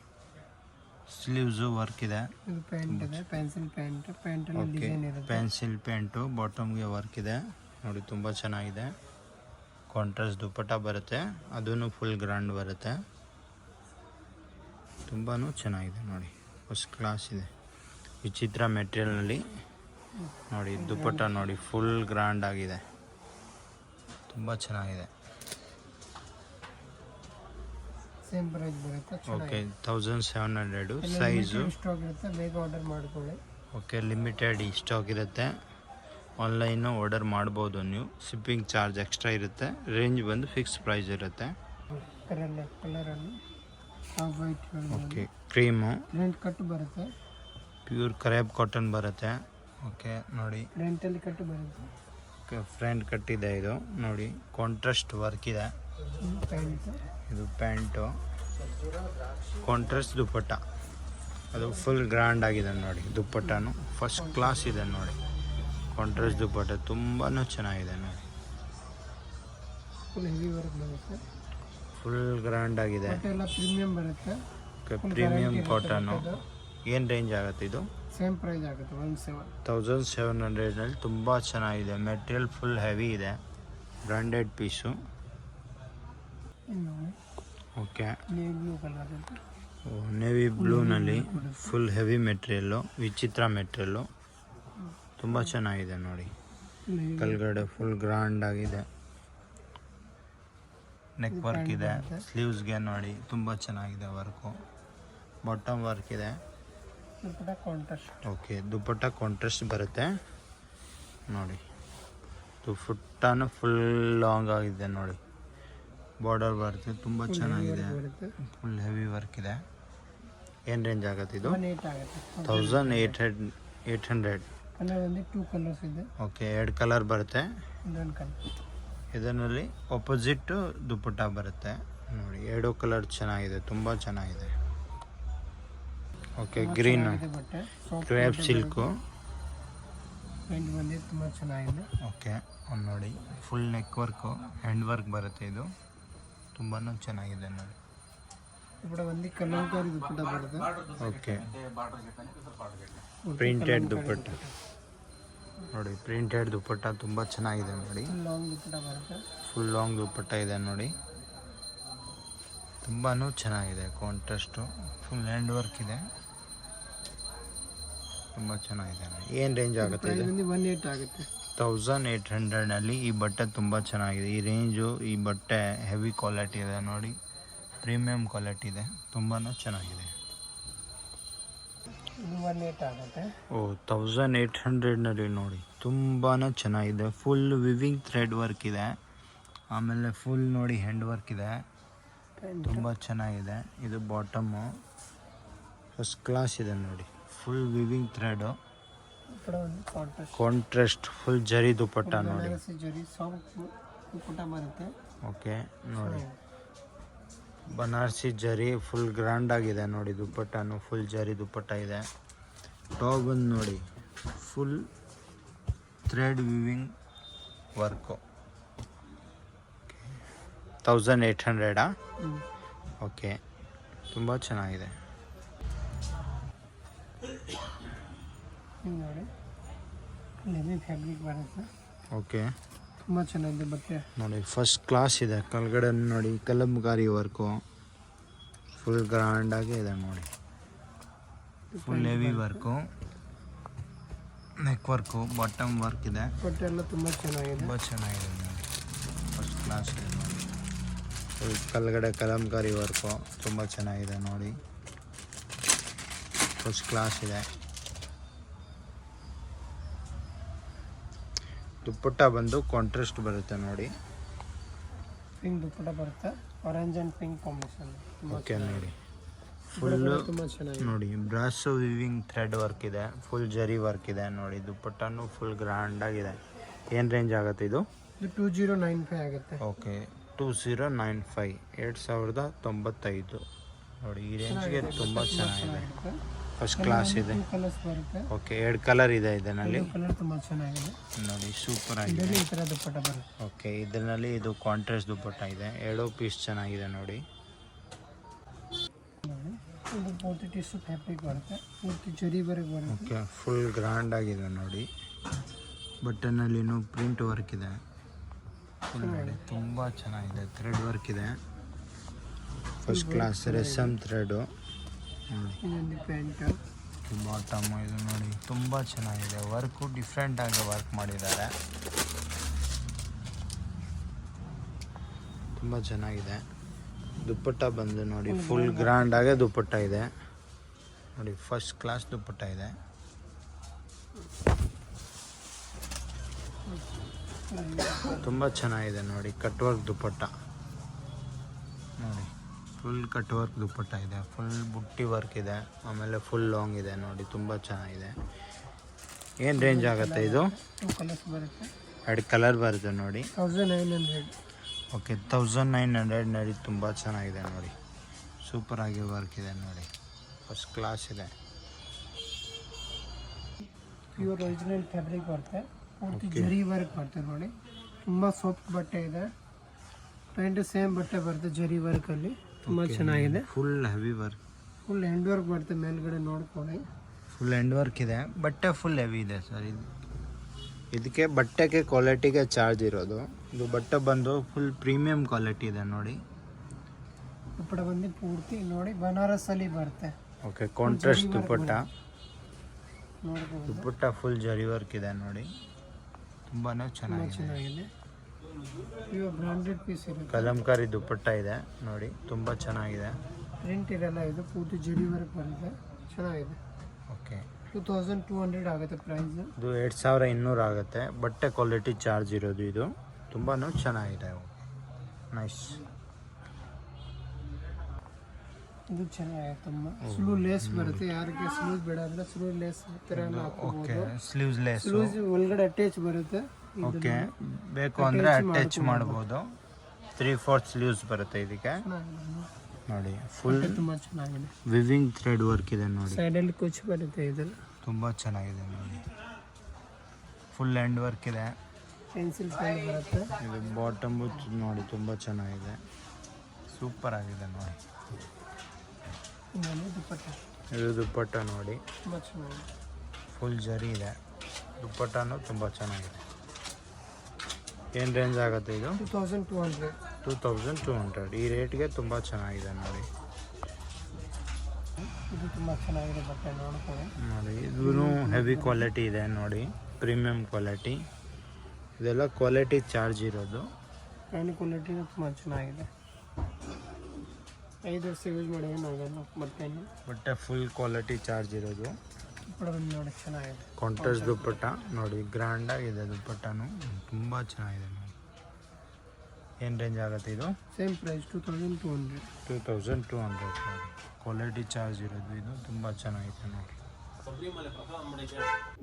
ಸ್ಲೀವ್ಸು ವರ್ಕ್ ಇದೆ. ಇದು ಪ್ಯಾಂಟ್ ಇದೆ, ಪೆನ್ಸಿಲ್ ಪ್ಯಾಂಟ್, ಪ್ಯಾಂಟಲ್ಲಿ ಡಿಸೈನ್ ಇರುತ್ತೆ, ಪೆನ್ಸಿಲ್ ಪ್ಯಾಂಟು, ಬಾಟಮ್ಗೆ ವರ್ಕ್ ಇದೆ ನೋಡಿ, ತುಂಬ ಚೆನ್ನಾಗಿದೆ. ಕಾಂಟ್ರಾಸ್ಟ್ ದುಪ್ಪಟ್ಟ ಬರುತ್ತೆ, ಅದೂ ಫುಲ್ ಗ್ರ್ಯಾಂಡ್ ಬರುತ್ತೆ, ತುಂಬಾ ಚೆನ್ನಾಗಿದೆ ನೋಡಿ, ಫಸ್ಟ್ ಕ್ಲಾಸ್ ಇದೆ. ವಿಚಿತ್ರ ಮೆಟೀರಿಯಲ್ನಲ್ಲಿ ನೋಡಿ, ದುಪ್ಪಟ್ಟ ನೋಡಿ, ಫುಲ್ ಗ್ರ್ಯಾಂಡ್ ಆಗಿದೆ, ತುಂಬ ಚೆನ್ನಾಗಿದೆ. ಸೇಮ್ ಪ್ರೈಸ್ ಬರುತ್ತೆ. Okay, 1700 size. ಸ್ಟಾಕ್ ಇರುತ್ತೆ, ಬೇಗ ಆರ್ಡರ್ ಮಾಡ್ಕೊಳ್ಳಿ. ಓಕೆ, ಲಿಮಿಟೆಡ್ ಈ ಸ್ಟಾಕ್ ಇರುತ್ತೆ, ಆನ್ಲೈನು ಆರ್ಡರ್ ಮಾಡ್ಬೋದು ನೀವು. ಶಿಪ್ಪಿಂಗ್ ಚಾರ್ಜ್ ಎಕ್ಸ್ಟ್ರಾ ಇರುತ್ತೆ. ರೇಂಜ್ ಬಂದು ಫಿಕ್ಸ್ ಪ್ರೈಸ್ ಇರುತ್ತೆ. ಕಲರಲ್ಲಿ white, okay, cream, print cut ಬರುತ್ತೆ, ಪ್ಯೂರ್ ಕರೇಬ್ ಕಾಟನ್ ಬರುತ್ತೆ. ಓಕೆ ನೋಡಿ, ಪ್ರಿಂಟಲ್ಲಿ ಕಟ್ ಬರುತ್ತೆ. ಓಕೆ, ಫ್ರಂಟ್ ಕಟ್ ಇದೆ ಇದು ನೋಡಿ, ಕಾಂಟ್ರಾಸ್ಟ್ ವರ್ಕ್ ಇದೆ. ಪ್ಯಾಂಟ್, ಇದು ಪ್ಯಾಂಟು, ಕಾಂಟ್ರಾಸ್ಟ್ ದುಪ್ಪಟ್ಟ, ಅದು ಫುಲ್ ಗ್ರ್ಯಾಂಡ್ ಆಗಿದೆ ನೋಡಿ. ದುಪ್ಪಟ್ಟನು ಫಸ್ಟ್ ಕ್ಲಾಸ್ ಇದೆ ನೋಡಿ, ಕಾಂಟ್ರಾಸ್ಟ್ ದುಪ್ಪಟ್ಟ ತುಂಬಾ ಚೆನ್ನಾಗಿದೆ ನೋಡಿ, ಫುಲ್ ಹೆವಿ ವರ್ಕ್ ಬರುತ್ತೆ, ಫುಲ್ ಗ್ರ್ಯಾಂಡ್ ಆಗಿದೆ. ಎಲ್ಲ ಪ್ರೀಮಿಯಂ ಬರುತ್ತೆ. Okay, premium cotton. ಏನು ರೇಂಜ್ ಆಗುತ್ತೆ ಇದು? ಸೇಮ್ ಪ್ರೈಸ್ ಆಗುತ್ತೆ 1700ನಲ್ಲಿ. ತುಂಬ ಚೆನ್ನಾಗಿದೆ, ಮೆಟೀರಿಯಲ್ ಫುಲ್ ಹೆವಿ ಇದೆ, branded piece. Okay, navy blue colour, navy ಬ್ಲೂನಲ್ಲಿ ಫುಲ್ ಹೆವಿ ಮೆಟೀರಿಯಲ್ಲು, ವಿಚಿತ್ರ ಮೆಟೀರಿಯಲ್ಲು, ತುಂಬ ಚೆನ್ನಾಗಿದೆ ನೋಡಿ. ಕೆಳಗಡೆ ಫುಲ್ ಗ್ರ್ಯಾಂಡ್ ಆಗಿದೆ, ನೆಕ್ ವರ್ಕ್ ಇದೆ, ಸ್ಲೀವ್ಸ್ಗೆ ನೋಡಿ ತುಂಬ ಚೆನ್ನಾಗಿದೆ ವರ್ಕು, ಬಾಟಮ್ ವರ್ಕ್ ಇದೆ. Dupatta contrast. Okay, dupatta contrast ಬರುತ್ತೆ ನೋಡಿ, ದುಪ್ಪಟ್ಟಾನು ಫುಲ್ ಲಾಂಗ್ ಆಗಿದೆ ನೋಡಿ, ಬಾರ್ಡರ್ ಬರುತ್ತೆ, ತುಂಬ ಚೆನ್ನಾಗಿದೆ, ಬರುತ್ತೆ. ಫುಲ್ ಹೆವಿ ವರ್ಕ್ ಇದೆ. ಏನು ರೇಂಜ್ ಆಗುತ್ತೆ ಇದು? 1,800 ಆಗುತ್ತೆ. 1800. ಕಲರ್ ಬಂದು 2 ಕಲರ್ಸ್ ಇದೆ. ಓಕೆ, 2 ಕಲರ್ ಬರುತ್ತೆ. ಇನ್ನೊಂದು ಕಲರ್ ಇದರಲ್ಲಿ ಆಪೋಸಿಟ್ ದುಪ್ಪಟ್ಟ ಬರುತ್ತೆ ನೋಡಿ. 2 ಕಲರ್ ಚೆನ್ನಾಗಿದೆ, ತುಂಬ ಚೆನ್ನಾಗಿದೆ. ಓಕೆ, ಗ್ರೀನ್ ಬಟ್ಟೆ ಕ್ರೇಪ್ ಸಿಲ್ಕು. ಪ್ರಿಂಟ್ ಬಂದು ತುಂಬ ಚೆನ್ನಾಗಿದೆ. ಓಕೆ, ಒಂದು ನೋಡಿ full neck work, hand work ಬರುತ್ತೆ. ಇದು ತುಂಬಾ ಚೆನ್ನಾಗಿದೆ ನೋಡಿ. ఇప్పుడు ಒಂದು ಕಲಂಕಾರಿ ದುಪ್ಪಟ್ಟ ಬರುತ್ತೆ. ಓಕೆ, ಪ್ರಿಂಟೆಡ್ ದುಪ್ಪಟ್ಟ ನೋಡಿ. ಪ್ರಿಂಟೆಡ್ ದುಪ್ಪಟ್ಟ ತುಂಬ ಚೆನ್ನಾಗಿದೆ ನೋಡಿ. ಲಾಂಗ್ ದುಪ್ಪಟ್ಟ ಬರುತ್ತೆ. ಫುಲ್ ಲಾಂಗ್ ದುಪ್ಪಟ್ಟ ಇದೆ ನೋಡಿ, ತುಂಬಾ ಚೆನ್ನಾಗಿದೆ. ಕಾಂಟ್ರಾಸ್ಟು ಫುಲ್ ಹ್ಯಾಂಡ್ ವರ್ಕ್ ಇದೆ, ತುಂಬ ಚೆನ್ನಾಗಿದೆ ನೋಡಿ. ಏನು ರೇಂಜ್ ಆಗುತ್ತೆ ಇದು? 1,800 ಆಗುತ್ತೆ. 1800ನಲ್ಲಿ ಈ ಬಟ್ಟೆ ತುಂಬ ಚೆನ್ನಾಗಿದೆ. ಈ ರೇಂಜು, ಈ ಬಟ್ಟೆ ಹೆವಿ ಕ್ವಾಲಿಟಿ ಇದೆ ನೋಡಿ, ಪ್ರೀಮಿಯಂ ಕ್ವಾಲಿಟಿ ಇದೆ, ತುಂಬಾ ಚೆನ್ನಾಗಿದೆ. ಇದು 1,800 ಆಗುತ್ತೆ. ಓ, 1800ನಲ್ಲಿ ನೋಡಿ, ತುಂಬಾ ಚೆನ್ನಾಗಿದೆ. ಫುಲ್ ವಿವಿಂಗ್ ಥ್ರೆಡ್ ವರ್ಕ್ ಇದೆ, ಆಮೇಲೆ ಫುಲ್ ನೋಡಿ ಹ್ಯಾಂಡ್ ವರ್ಕ್ ಇದೆ, ತುಂಬ ಚೆನ್ನಾಗಿದೆ. ಇದು ಬಾಟಮು ಫಸ್ಟ್ ಕ್ಲಾಸ್ ಇದೆ ನೋಡಿ, ಫುಲ್ ವಿವಿಂಗ್ ಥ್ರೆಡು, ఇప్పుడు ಒಂದು ಕಾಂಟ್ರಾಸ್ಟ್ ಫುಲ್ ಜರಿ ದುಪ್ಪಟ್ಟ ನೋಡಿ. ಬನಾರಸಿ ಜರಿ ಸಾಫ್ಟ್ ದುಪ್ಪಟ್ಟ ಬರುತ್ತೆ. ಓಕೆ ನೋಡಿ, ಬನಾರಸಿ ಜರಿ ಫುಲ್ ಗ್ರ್ಯಾಂಡ್ ಆಗಿದೆ ನೋಡಿ. ದುಪ್ಪಟ್ಟನು ಫುಲ್ ಜರಿ ದುಪ್ಪಟ್ಟ ಇದೆ. ಟಾಪ್ ಬಂದು ನೋಡಿ full thread viewing work. 1800 okay, ತುಂಬ ಚೆನ್ನಾಗಿದೆ. ನೋಡಿ ಹೆವಿ ಫ್ಯಾಬ್ರಿಕ್ ಬರುತ್ತೆ. ಓಕೆ, ತುಂಬ ಚೆನ್ನಾಗಿದೆ ಬಟ್ಟೆ ನೋಡಿ, ಫಸ್ಟ್ ಕ್ಲಾಸ್ ಇದೆ. ಕೆಳಗಡೆ ನೋಡಿ ಕಲಂಕಾರಿ ವರ್ಕು ಫುಲ್ ಗ್ರ್ಯಾಂಡಾಗಿ ಇದೆ ನೋಡಿ. Full heavy work, neck work, bottom work ಇದೆ, ಬಟ್ಟೆ ಎಲ್ಲ ತುಂಬ ಚೆನ್ನಾಗಿದೆ. ತುಂಬ ಚೆನ್ನಾಗಿದೆ ನೋಡಿ, ಫಸ್ಟ್ ಕ್ಲಾಸ್ ಇದೆ ನೋಡಿ. ಫುಲ್ ಕೆಳಗಡೆ ಕಲಂಕಾರಿ ವರ್ಕು ತುಂಬ ಚೆನ್ನಾಗಿದೆ ನೋಡಿ, ಫಸ್ಟ್ ಕ್ಲಾಸ್ ಇದೆ. ದುಪ್ಪಟ್ಟ ಬಂದು ಕಾಂಟ್ರಾಸ್ಟ್ ಬರುತ್ತೆ ನೋಡಿ. ಪಿಂಕ್ ದುಪ್ಪಟ್ಟ ಬರುತ್ತೆ, orange and pink combination. Okay ನೋಡಿ, ಫುಲ್ಲು ತುಂಬ ಚೆನ್ನಾಗಿದೆ ನೋಡಿ. ಬ್ರಾಸೋ ವಿವಿಂಗ್ ಥ್ರೆಡ್ ವರ್ಕ್ ಇದೆ, ಫುಲ್ ಜರಿ ವರ್ಕ್ ಇದೆ ನೋಡಿ. ದುಪ್ಪಟ್ಟನು ಫುಲ್ ಗ್ರ್ಯಾಂಡ್ ಆಗಿದೆ. ಏನು ರೇಂಜ್ ಆಗುತ್ತೆ ಇದು? ಇದು 2095 ಆಗುತ್ತೆ. ಓಕೆ, 2095, 2095 ನೋಡಿ. ಈ ರೇಂಜ್ಗೆ ತುಂಬ ಚೆನ್ನಾಗಿದೆ, ಫಸ್ಟ್ ಕ್ಲಾಸ್ ಇದೆ. ಕಲರ್ಸ್ ಬರುತ್ತೆ. ಓಕೆ, 2 ಕಲರ್ ಇದೆ ಇದರಲ್ಲಿ ಕಲರ್ ತುಂಬ ಚೆನ್ನಾಗಿದೆ ನೋಡಿ, ಸೂಪರ್ ಆಗಿದೆ. ಇದರಲ್ಲಿ ಈ ಥರ ದುಪ್ಪಟ್ಟ ಬರುತ್ತೆ. ಓಕೆ, ಇದರಲ್ಲಿ ಇದು ಕಾಂಟ್ರಾಸ್ಟ್ ದುಪ್ಪಟ್ಟ ಇದೆ. 2 ಪೀಸ್ ಚೆನ್ನಾಗಿದೆ ನೋಡಿ. ನೋಡಿ ಇದು ಪೂರ್ತಿ ಟಿಶ್ಯೂ ಫ್ಯಾಬ್ರಿಕ್ ಬರುತ್ತೆ, ಪೂರ್ತಿ ಜರಿ ವರ್ಕ್ ಬರುತ್ತೆ. ಓಕೆ, ಫುಲ್ ಗ್ರ್ಯಾಂಡ್ ಆಗಿದೆ ನೋಡಿ. ಬಟನ್ನಲ್ಲಿನೂ ಪ್ರಿಂಟ್ ವರ್ಕ್ ಇದೆ, ಫುಲ್ ನೋಡಿ, ತುಂಬ ಚೆನ್ನಾಗಿದೆ. ಥ್ರೆಡ್ ವರ್ಕ್ ಇದೆ, ಫಸ್ಟ್ ಕ್ಲಾಸ್ ರೆಸಮ್ ಥ್ರೆಡು ನೋಡಿ. ಇದೊಂದು ಪ್ಯಾಂಟ್, ಬಾಟಮ್ ಇದು ನೋಡಿ, ತುಂಬ ಚೆನ್ನಾಗಿದೆ. ವರ್ಕು ಡಿಫ್ರೆಂಟಾಗಿ ವರ್ಕ್ ಮಾಡಿದ್ದಾರೆ, ತುಂಬ ಚೆನ್ನಾಗಿದೆ. ದುಪ್ಪಟ್ಟ ಬಂದು ನೋಡಿ ಫುಲ್ ಗ್ರ್ಯಾಂಡಾಗೆ ದುಪ್ಪಟ್ಟ ಇದೆ ನೋಡಿ, ಫಸ್ಟ್ ಕ್ಲಾಸ್ ದುಪ್ಪಟ್ಟ ಇದೆ. ತುಂಬ ಚೆನ್ನಾಗಿದೆ ನೋಡಿ. ಕಟ್ ವರ್ಕ್ ದುಪ್ಪಟ್ಟ ನೋಡಿ, ಫುಲ್ ಕಟ್ ವರ್ಕ್ ದುಪ್ಪಟ್ಟ ಇದೆ, ಫುಲ್ ಬುಟ್ಟಿ ವರ್ಕ್ ಇದೆ, ಆಮೇಲೆ ಫುಲ್ ಲಾಂಗ್ ಇದೆ ನೋಡಿ, ತುಂಬ ಚೆನ್ನಾಗಿದೆ. ಏನು ರೇಂಜ್ ಆಗುತ್ತೆ ಇದು? 2 ಕಲರ್ಸ್ ಬರುತ್ತೆ. 2 ಕಲರ್ ಬರುತ್ತೆ ನೋಡಿ. 1900. ಓಕೆ, 1900 ನೋಡಿ, ತುಂಬ ಚೆನ್ನಾಗಿದೆ ನೋಡಿ, ಸೂಪರಾಗಿ ವರ್ಕ್ ಇದೆ ನೋಡಿ, ಫಸ್ಟ್ ಕ್ಲಾಸ್ ಇದೆ. ಪ್ಯೂರ್ ಒರಿಜಿನಲ್ ಫ್ಯಾಬ್ರಿಕ್ ಬರುತ್ತೆ, ಪೂರ್ತಿ ಜರಿ ವರ್ಕ್ ಬರುತ್ತೆ ನೋಡಿ. ತುಂಬ ಸಾಫ್ಟ್ ಬಟ್ಟೆ ಇದೆ. ಪ್ಯಾಂಟ್ ಸೇಮ್ ಬಟ್ಟೆ ಬರುತ್ತೆ ಜರಿ ವರ್ಕಲ್ಲಿ, ತುಂಬ ಚೆನ್ನಾಗಿದೆ. Full heavy work, full hand work ಬರುತ್ತೆ. ಮೇಲ್ಗಡೆ ನೋಡ್ಕೊಳ್ಳಿ, ಫುಲ್ ಹ್ಯಾಂಡ್ ವರ್ಕ್ ಇದೆ. ಬಟ್ಟೆ ಫುಲ್ ಹೆವಿ ಇದೆ ಸರ್. ಇದಕ್ಕೆ ಬಟ್ಟೆಗೆ ಕ್ವಾಲಿಟಿಗೆ ಚಾರ್ಜ್ ಇರೋದು. ಇದು ಬಟ್ಟೆ ಬಂದು ಫುಲ್ ಪ್ರೀಮಿಯಂ ಕ್ವಾಲಿಟಿ ಇದೆ ನೋಡಿ. ದುಪ್ಪಟ್ಟ ಬಂದು ಪೂರ್ತಿ ನೋಡಿ ಬನಾರಸಲ್ಲಿ ಬರುತ್ತೆ. ಓಕೆ, ಕಾಂಟ್ರಾಸ್ಟ್ ದುಪ್ಪಟ್ಟ, ನೋಡ್ಬೋದು ದುಪ್ಪಟ್ಟ ಫುಲ್ ಜರಿ ವರ್ಕ್ ಇದೆ ನೋಡಿ, ತುಂಬಾ ಚೆನ್ನಾಗಿದೆ. ಚೆನ್ನಾಗಿದೆ. ಇವಾಗ ಬ್ರಾಂಡೆಡ್ ಪೀಸ್ ಇರುತ್ತೆ. ಕಲಂಕಾರಿ ದುಪ್ಪಟ್ಟ ಇದೆ ನೋಡಿ, ತುಂಬ ಚೆನ್ನಾಗಿದೆ. ಪ್ರಿಂಟ್ ಇರಲ್ಲ, ಇದು ಪೂರ್ತಿ ಜರಿ ವರ್ಕ್ ಬರುತ್ತೆ, ಚೆನ್ನಾಗಿದೆ. ಓಕೆ, 2200 ಆಗುತ್ತೆ ಪ್ರೈಸ್. ಇದು 2200 ಆಗುತ್ತೆ. ಬಟ್ಟೆ ಕ್ವಾಲಿಟಿ ಚಾರ್ಜ್ ಇರೋದು ಇದು. ತುಂಬಾ ಚೆನ್ನಾಗಿದೆ. ನೈಸ್. ಇದು ಚೆನ್ನಾಗಿದೆ ತುಂಬ. ಸ್ಲೂ ಲೇಸ್ ಬರುತ್ತೆ. ಯಾರಿಗೆ ಸ್ಲೂಸ್ ಬೇಡ ಅಂದ್ರೆ ಸ್ಲೂ ಲೇಸ್ ಥರ ಓಕೆ, ಸ್ಲೀವ್ಸ್ ಲೇಸ್. ಸ್ಲೂಸ್ ಒಳಗಡೆ ಅಟ್ಯಾಚ್ ಬರುತ್ತೆ. ಓಕೆ, ಬೇಕು ಅಂದರೆ ಅಟ್ಯಾಚ್ ಮಾಡ್ಬೋದು. 3/4 ಸ್ಲೀವ್ಸ್ ಬರುತ್ತೆ ಇದಕ್ಕೆ ನೋಡಿ. ಫುಲ್ ತುಂಬ ಚೆನ್ನಾಗಿದೆ. ವಿವಿಂಗ್ ಥ್ರೆಡ್ ವರ್ಕ್ ಇದೆ ನೋಡಿ. ಸೈಡಲ್ಲಿ ಕುಚ್ ಬರುತ್ತೆ ಇದ್ರಲ್ಲಿ. ತುಂಬ ಚೆನ್ನಾಗಿದೆ ನೋಡಿ. ಫುಲ್ ಎಂಡ್ ವರ್ಕ್ ಇದೆ. ಪೆನ್ಸಿಲ್ ಸ್ಟೈಲ್ ಬರುತ್ತೆ. ಇದು ಬಾಟಮು ನೋಡಿ ತುಂಬ ಚೆನ್ನಾಗಿದೆ. ಸೂಪರ್ ಆಗಿದೆ ನೋಡಿ. ಇದು ದುಪ್ಪಟ್ಟ ನೋಡಿ. ತುಂಬ ಚೆನ್ನಾಗಿದೆ. ಫುಲ್ ಜರಿ ಇದೆ. ದುಪ್ಪಟ್ಟನೂ ತುಂಬ ಚೆನ್ನಾಗಿದೆ. ಏನು ರೇಂಜ್ ಆಗುತ್ತೆ ಇದು? 2200. ಈ ರೇಟ್ಗೆ ತುಂಬ ಚೆನ್ನಾಗಿದೆ ನೋಡಿ. ಇದು ತುಂಬ ಚೆನ್ನಾಗಿದೆ ಬಟ್ಟೆ ನೋಡ್ಕೊಳ್ಳಿ ನೋಡಿ. ಇದೂ ಹೆವಿ ಕ್ವಾಲಿಟಿ ಇದೆ ನೋಡಿ. Premium quality. ಇದೆಲ್ಲ ಕ್ವಾಲಿಟಿ ಚಾರ್ಜ್ ಇರೋದು. ಫ್ಯಾನ್ ಕ್ವಾಲಿಟಿನೂ ತುಂಬ ಚೆನ್ನಾಗಿದೆ. 5 ವರ್ಷ ಯೂಸ್ ಮಾಡಿ ಏನಾಗಲ್ಲ ಬಟ್ಟೆ ಫುಲ್ ಕ್ವಾಲಿಟಿ ಚಾರ್ಜ್ ಇರೋದು. ನೋಡಿ ಚೆನ್ನಾಗಿದೆ. ಕಾಂಟ್ರಾಸ್ಟ್ ದುಪ್ಪಟ್ಟ ನೋಡಿ. ಗ್ರ್ಯಾಂಡ್ ಆಗಿದೆ ದುಪ್ಪಟ್ಟನು. ತುಂಬ ಚೆನ್ನಾಗಿದೆ ನೋಡಿ. ಏನು ರೇಂಜ್ ಆಗುತ್ತೆ ಇದು? Same price 2200. 2200 ಕ್ವಾಲಿಟಿ ಚಾರ್ಜ್ ಇರೋದು. ಇದು ತುಂಬ ಚೆನ್ನಾಗಿದೆ ನೋಡಿ.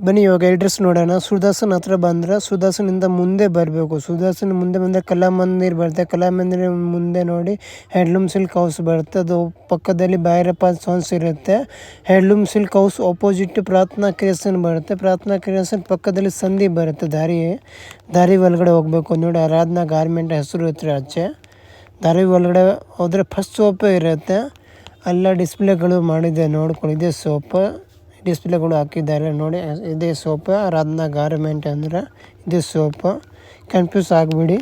ಬನ್ನಿ ಇವಾಗ ಅಡ್ರೆಸ್ ನೋಡೋಣ. ಸುದರ್ಶನ್ ಹತ್ರ ಬಂದ್ರೆ ಸುದರ್ಶನಿಂದ ಮುಂದೆ ಬರಬೇಕು. ಸುದರ್ಶನ್ ಮುಂದೆ ಬಂದರೆ ಕಲಾಮಂದಿರ್ ಬರುತ್ತೆ. ಕಲಾಮಂದಿರ ಮುಂದೆ ನೋಡಿ ಹ್ಯಾಂಡ್ಲೂಮ್ ಸಿಲ್ಕ್ ಹೌಸ್ ಬರುತ್ತೆ. ಅದು ಪಕ್ಕದಲ್ಲಿ ಭೈರಪ್ಪ ಸಾನ್ಸ್ ಇರುತ್ತೆ. ಹ್ಯಾಂಡ್ಲೂಮ್ ಸಿಲ್ಕ್ ಹೌಸ್ ಆಪೋಸಿಟ್ ಪ್ರಾರ್ಥನಾ ಕ್ರಿಯೇಷನ್ ಬರುತ್ತೆ. ಪ್ರಾರ್ಥನಾ ಕ್ರಿಯೇಷನ್ ಪಕ್ಕದಲ್ಲಿ ಸಂಧಿ ಬರುತ್ತೆ. ದಾರಿ ಒಳಗಡೆ ಹೋಗಬೇಕು ನೋಡಿ. ಆರಾಧನಾ ಗಾರ್ಮೆಂಟ್ ಹೆಸರು ಇರುತ್ತೆ ಆಚೆ. ದಾರಿ ಒಳಗಡೆ ಹೋದರೆ ಫಸ್ಟ್ ಸೋಪೇ ಇರುತ್ತೆ. ಎಲ್ಲ ಡಿಸ್ಪ್ಲೇಗಳು ಮಾಡಿದೆ ನೋಡ್ಕೊಂಡು. ಇದೇ ಸೋಪ್ ಡಿಸ್ಪ್ಲೇಗಳು ಹಾಕಿದ್ದಾರೆ ನೋಡಿ. ಇದೇ ಸೋಪ್. ಆರಾಧನಾ ಗಾರ್ಮೆಂಟ್ ಅಂದರೆ ಇದೇ ಸೋಪ್. ಕನ್ಫ್ಯೂಸ್ ಆಗಬೇಡಿ.